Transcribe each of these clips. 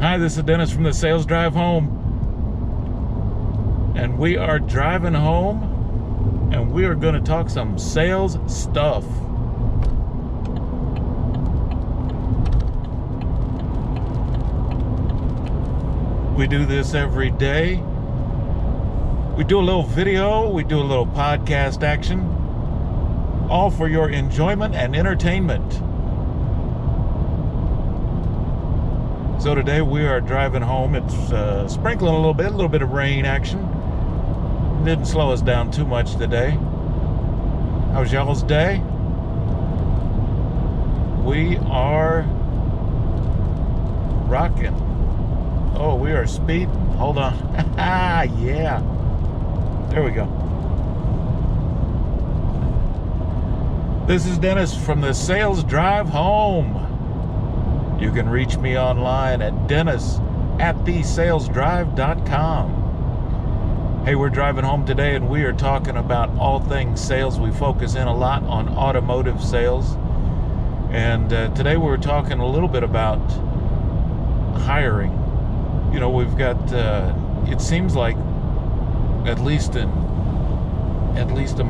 Hi, this is Dennis from the Sales Drive Home. And we are driving home and we are going to talk some sales stuff. We do this every day. We do a little video, we do a little podcast action, all for your enjoyment and entertainment. So today we are driving home. It's sprinkling a little bit of rain action. Didn't slow us down too much today. How was y'all's day? We are rocking. Oh, we are speeding. Hold on. Yeah. There we go. This is Dennis from the Sales Drive Home. You can reach me online at dennis@thesalesdrive.com. Hey, we're driving home today and we are talking about all things sales. We focus in a lot on automotive sales. And today we're talking a little bit about hiring. You know, we've got, it seems like, at least in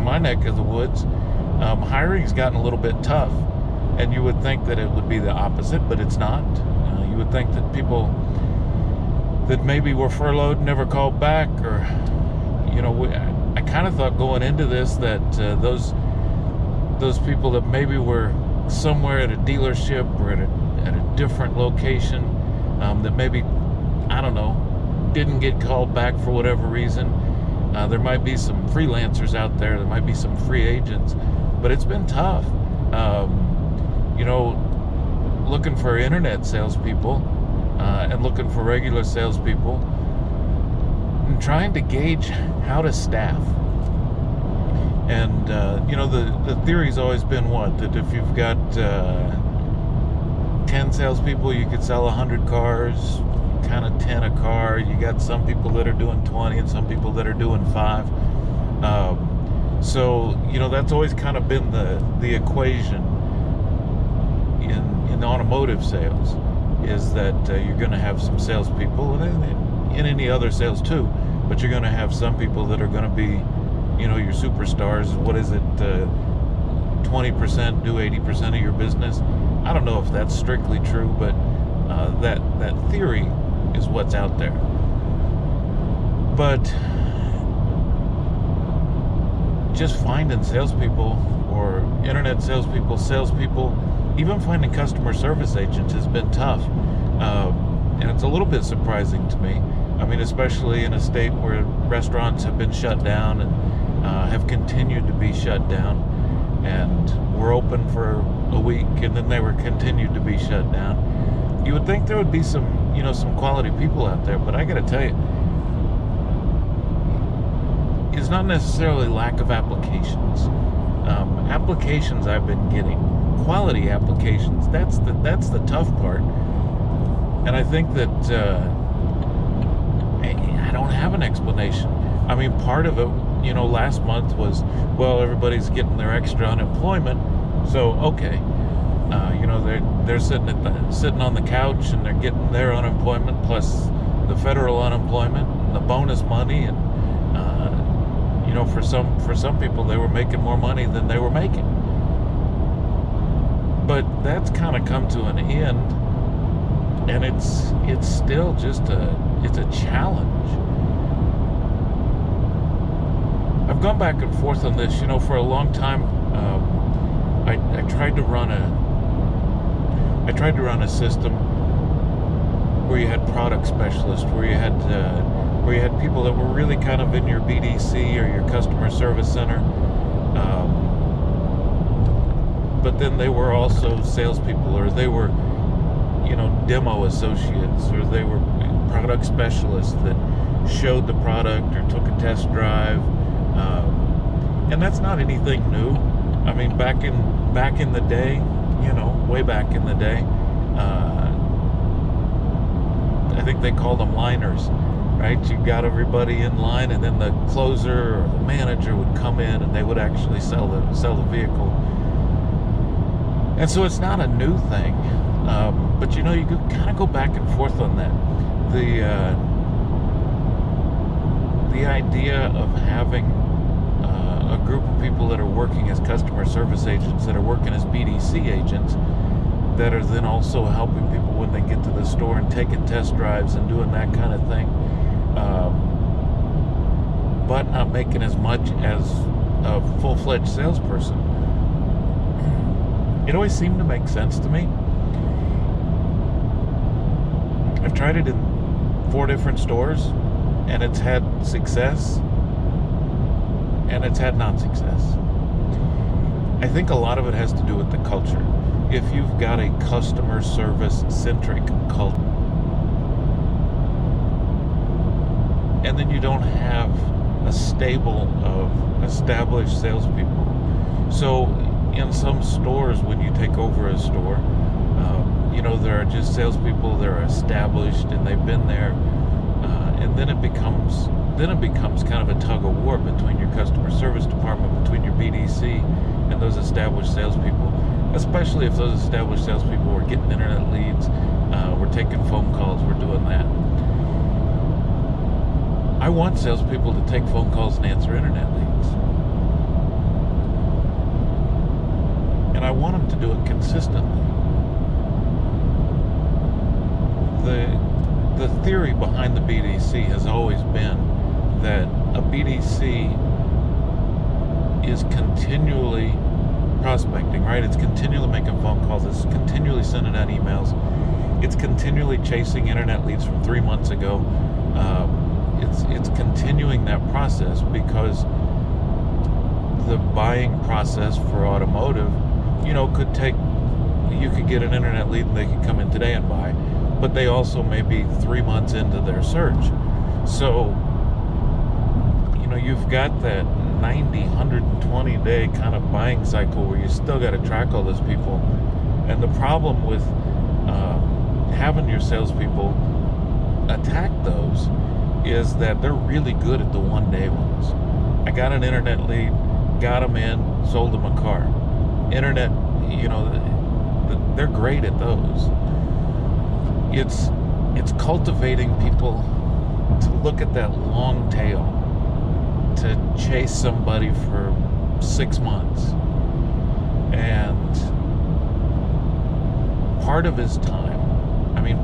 my neck of the woods, hiring's gotten a little bit tough. And you would think that it would be the opposite, but it's not. You would think that people that maybe were furloughed never called back, or, you know, I kind of thought going into this that those people that maybe were somewhere at a dealership or at a different location, that maybe, I don't know, didn't get called back for whatever reason. There might be some freelancers out there. There might be some free agents, but it's been tough. You know, looking for internet salespeople and looking for regular salespeople and trying to gauge how to staff. And, you know, the theory's always been what? That if you've got 10 salespeople, you could sell 100 cars, kind of 10 a car. You got some people that are doing 20 and some people that are doing 5. So, you know, that's always kind of been the equation in automotive sales, is that you're going to have some salespeople, and in any other sales too, but you're going to have some people that are going to be, you know, your superstars. What is it? 20% do 80% of your business. I don't know if that's strictly true, but that theory is what's out there. But just finding salespeople or internet salespeople, even finding customer service agents has been tough. And it's a little bit surprising to me. I mean, especially in a state where restaurants have been shut down and have continued to be shut down. And were open for a week and then they were continued to be shut down. You would think there would be some quality people out there, but I gotta tell you, it's not necessarily lack of applications. Applications I've been getting, quality applications, that's the tough part. And I think that I don't have an explanation. I mean, part of it, you know, last month was, well, everybody's getting their extra unemployment, so okay, you know, they're sitting on the couch and they're getting their unemployment plus the federal unemployment and the bonus money, and you know, for some people they were making more money than they were making. But that's kind of come to an end, and it's still just it's a challenge. I've gone back and forth on this. You know, for a long time, I tried to run a system where you had product specialists, where you had people that were really kind of in your BDC or your customer service center, but then they were also salespeople, or they were, you know, demo associates, or they were product specialists that showed the product or took a test drive. And that's not anything new. I mean, back in the day, you know, way back in the day, I think they called them liners, right? You got everybody in line, and then the closer or the manager would come in and they would actually sell the vehicle. And so it's not a new thing. But you kind of go back and forth on that. The idea of having a group of people that are working as customer service agents, that are working as BDC agents, that are then also helping people when they get to the store and taking test drives and doing that kind of thing, but not making as much as a full-fledged salesperson. It always seemed to make sense to me. I've tried it in 4 different stores, and it's had success, and it's had non-success. I think a lot of it has to do with the culture. If you've got a customer service centric culture, and then you don't have a stable of established salespeople. So in some stores, when you take over a store, there are just salespeople that are established and they've been there, and then it becomes kind of a tug of war between your customer service department, between your BDC and those established salespeople. Especially if those established salespeople are getting internet leads, we're taking phone calls, we're doing that. I want salespeople to take phone calls and answer internet leads, and I want them to do it consistently. The theory behind the BDC has always been that a BDC is continually prospecting, right? It's continually making phone calls, it's continually sending out emails, it's continually chasing internet leads from 3 months ago. It's continuing that process, because the buying process for automotive, you could get an internet lead and they could come in today and buy, but they also may be 3 months into their search. So, you've got that 90, 120 day kind of buying cycle where you still got to track all those people. And the problem with having your salespeople attack those is that they're really good at the 1 day ones. I got an internet lead, got them in, sold them a car. Internet, they're great at those. It's cultivating people to look at that long tail, to chase somebody for 6 months. And part of his time,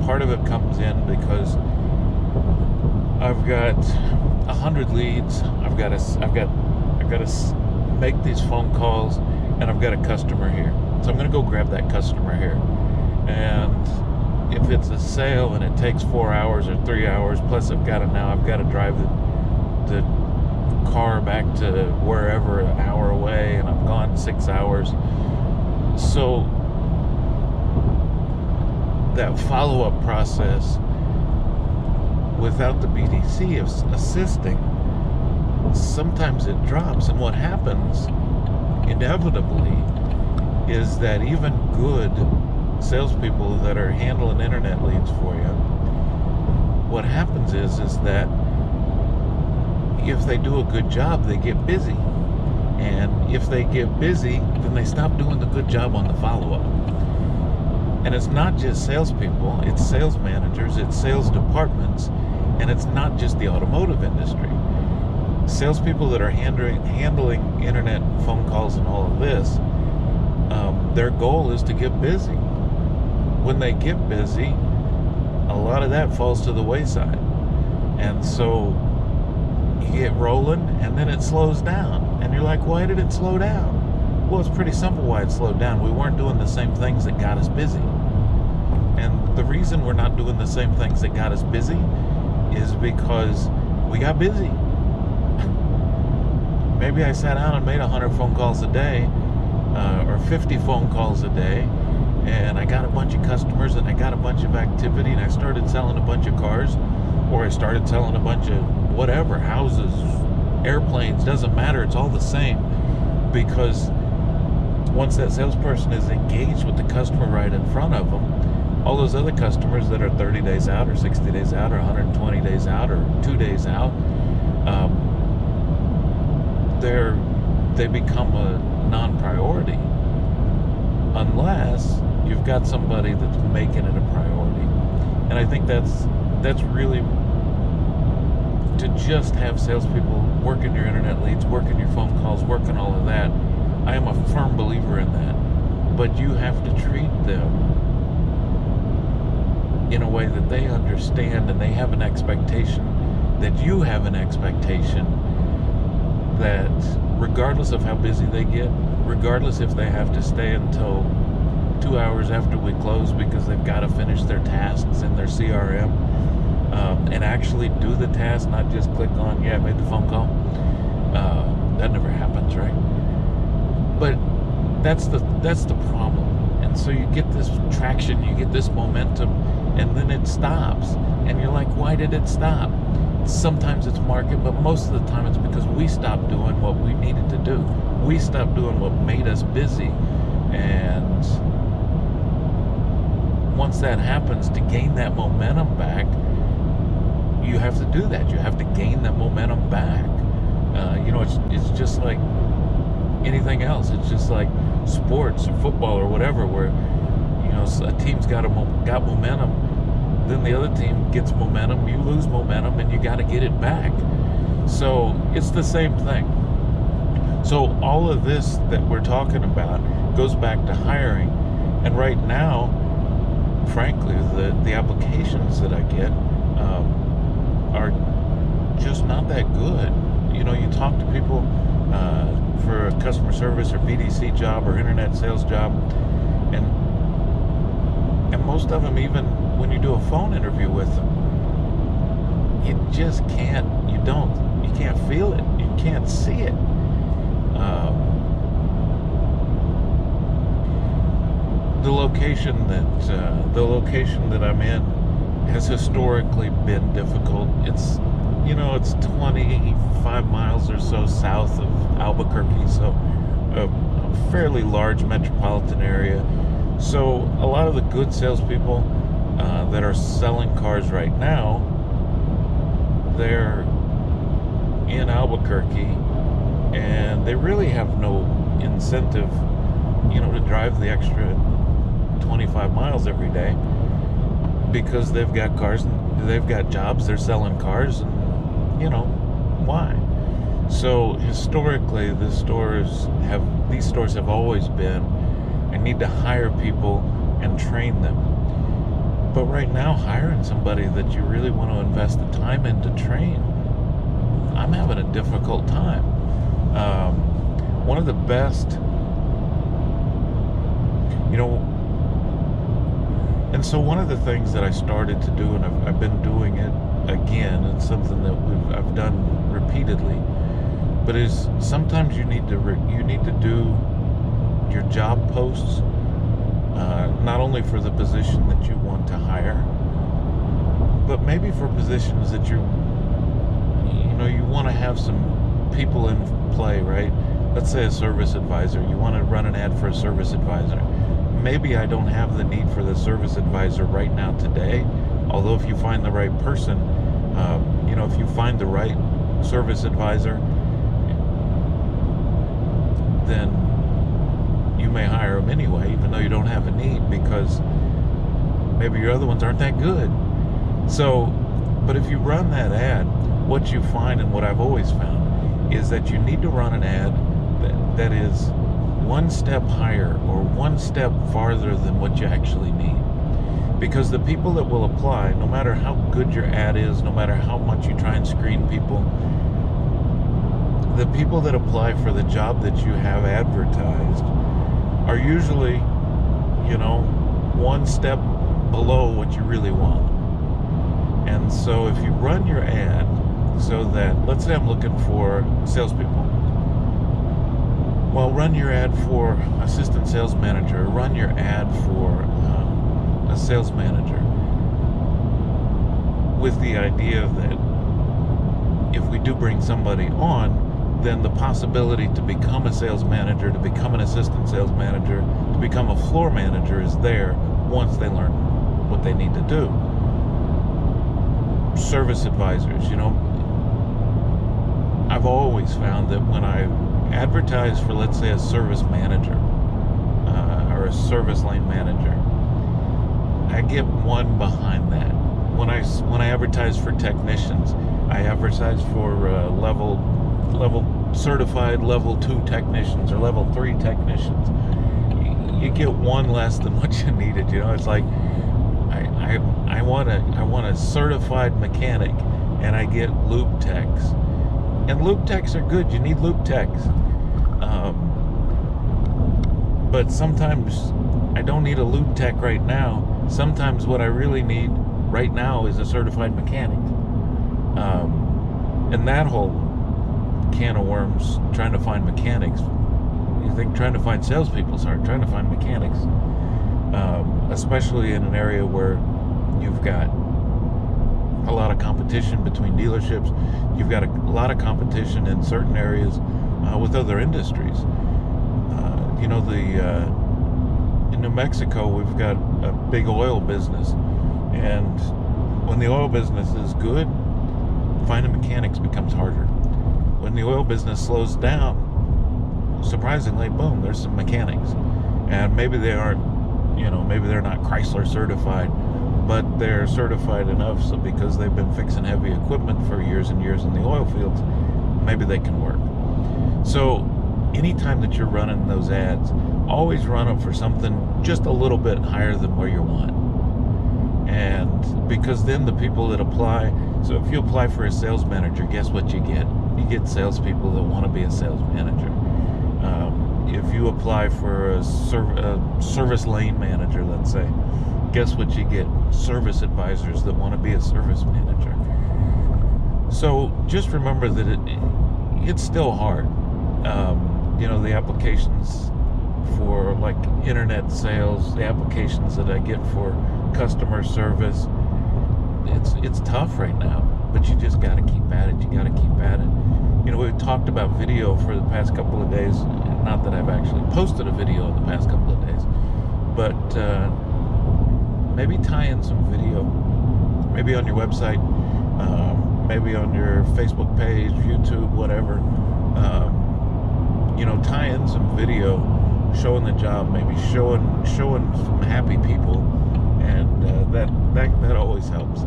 part of it comes in because I've got 100 leads, I've got to make these phone calls, and I've got a customer here. So I'm going to go grab that customer here. And if it's a sale and it takes 4 hours or 3 hours, plus I've got to drive the car back to wherever an hour away, and I'm gone 6 hours. So that follow-up process without the BDC assisting, sometimes it drops. And what happens inevitably is that even good salespeople that are handling internet leads for you, what happens is that if they do a good job, they get busy. And if they get busy, then they stop doing the good job on the follow-up. And it's not just salespeople, it's sales managers, it's sales departments, and it's not just the automotive industry. Salespeople that are handling internet phone calls and all of this, their goal is to get busy. When they get busy, a lot of that falls to the wayside. And so you get rolling, and then it slows down. And you're like, why did it slow down? Well, it's pretty simple why it slowed down. We weren't doing the same things that got us busy. And the reason we're not doing the same things that got us busy is because we got busy. Maybe I sat down and made 100 phone calls a day, or 50 phone calls a day, and I got a bunch of customers and I got a bunch of activity, and I started selling a bunch of cars, or I started selling a bunch of whatever, houses, airplanes, doesn't matter, it's all the same. Because once that salesperson is engaged with the customer right in front of them, all those other customers that are 30 days out or 60 days out or 120 days out or 2 days out, they become a non-priority unless you've got somebody that's making it a priority. And I think that's really, to just have salespeople working your internet leads, working your phone calls, working all of that. I am a firm believer in that. But you have to treat them in a way that they understand, and they have an expectation, that you have an expectation, that regardless of how busy they get, regardless if they have to stay until 2 hours after we close because they've got to finish their tasks in their CRM, and actually do the task, not just click on, yeah, I made the phone call. That never happens, right? But that's the problem. And so you get this traction, you get this momentum, and then it stops. And you're like, why did it stop? Sometimes it's market, but most of the time it's because we stopped doing what we needed to do. We stopped doing what made us busy. And once that happens, to gain that momentum back, you have to do that. You have to gain that momentum back. It's just like anything else. It's just like sports or football or whatever, where a team's got momentum, then the other team gets momentum, you lose momentum, and you got to get it back. So it's the same thing. So all of this that we're talking about goes back to hiring. And right now, frankly, the applications that I get are just not that good. You talk to people for a customer service or BDC job or internet sales job, and most of them, even when you do a phone interview with them, you just can't feel it, you can't see it. The location that I'm in has historically been difficult. It's 25 miles or so south of Albuquerque, so a fairly large metropolitan area. So a lot of the good salespeople that are selling cars right now, they're in Albuquerque, and they really have no incentive, to drive the extra 25 miles every day, because they've got cars, and they've got jobs, they're selling cars, and why? So historically, these stores have always been, I need to hire people and train them. But right now, hiring somebody that you really want to invest the time in to train, I'm having a difficult time. One of the best, and so one of the things that I started to do, and I've been doing it again, and something that I've done repeatedly, but is sometimes you need to do your job posts, not only for the position that you want to hire, but maybe for positions that you want to have some people in play, right? Let's say a service advisor. You want to run an ad for a service advisor. Maybe I don't have the need for the service advisor right now today, although if you find the right person, if you find the right service advisor, then you may hire them anyway, even though you don't have a need, because maybe your other ones aren't that good. So, but if you run that ad, what you find, and what I've always found, is that you need to run an ad that is one step higher or one step farther than what you actually need. Because the people that will apply, no matter how good your ad is, no matter how much you try and screen people, the people that apply for the job that you have advertised are usually, one step below what you really want. And so if you run your ad so that, let's say I'm looking for salespeople. Well, run your ad for assistant sales manager, run your ad for a sales manager, with the idea that if we do bring somebody on, then the possibility to become a sales manager, to become an assistant sales manager, to become a floor manager is there once they learn what they need to do. Service advisors, I've always found that when I advertise for, let's say, a service manager or a service lane manager. I get one behind that. When I advertise for technicians, I advertise for level certified level 2 technicians or level 3 technicians. You get one less than what you needed. It's like I want a certified mechanic, and I get lube techs. And lube techs are good. You need lube techs. But sometimes I don't need a lube tech right now. Sometimes what I really need right now is a certified mechanic. And that whole can of worms, trying to find mechanics. You think trying to find salespeople is hard. Trying to find mechanics, especially in an area where you've got a lot of competition between dealerships. You've got a lot of competition in certain areas with other industries. In New Mexico, we've got a big oil business, and when the oil business is good, finding mechanics becomes harder. When the oil business slows down, surprisingly, boom, there's some mechanics. And maybe they aren't, maybe they're not Chrysler certified, but they're certified enough so because they've been fixing heavy equipment for years and years in the oil fields, maybe they can work. So anytime that you're running those ads, always run them for something just a little bit higher than where you want. And because then the people that apply, so if you apply for a sales manager, guess what you get? You get salespeople that want to be a sales manager. If you apply for a service lane manager, let's say, guess what you get? Service advisors that want to be a service manager. So just remember that it's still hard. The applications for like internet sales, the applications that I get for customer service, it's tough right now, but you just got to keep at it. You got to keep at it. We've talked about video for the past couple of days. Not that I've actually posted a video in the past couple of days, but maybe tie in some video, maybe on your website, maybe on your Facebook page, YouTube, whatever. Tie in some video showing the job, maybe showing some happy people, and that always helps.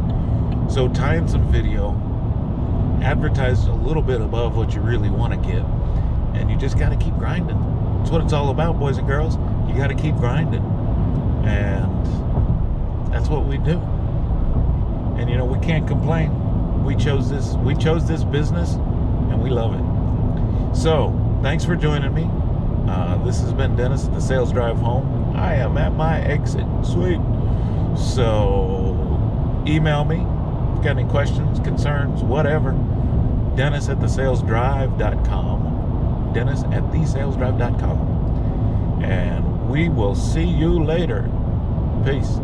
So tie in some video, advertise a little bit above what you really want to get, and you just got to keep grinding. That's what it's all about, boys and girls. You got to keep grinding, and that's what we do. And we can't complain. We chose this business, and we love it. So thanks for joining me. This has been Dennis at the Sales Drive Home. I am at my exit. Sweet. So email me if you've got any questions, concerns, whatever. Dennis at thesalesdrive.com. Dennis at thesalesdrive.com. And we will see you later. Peace.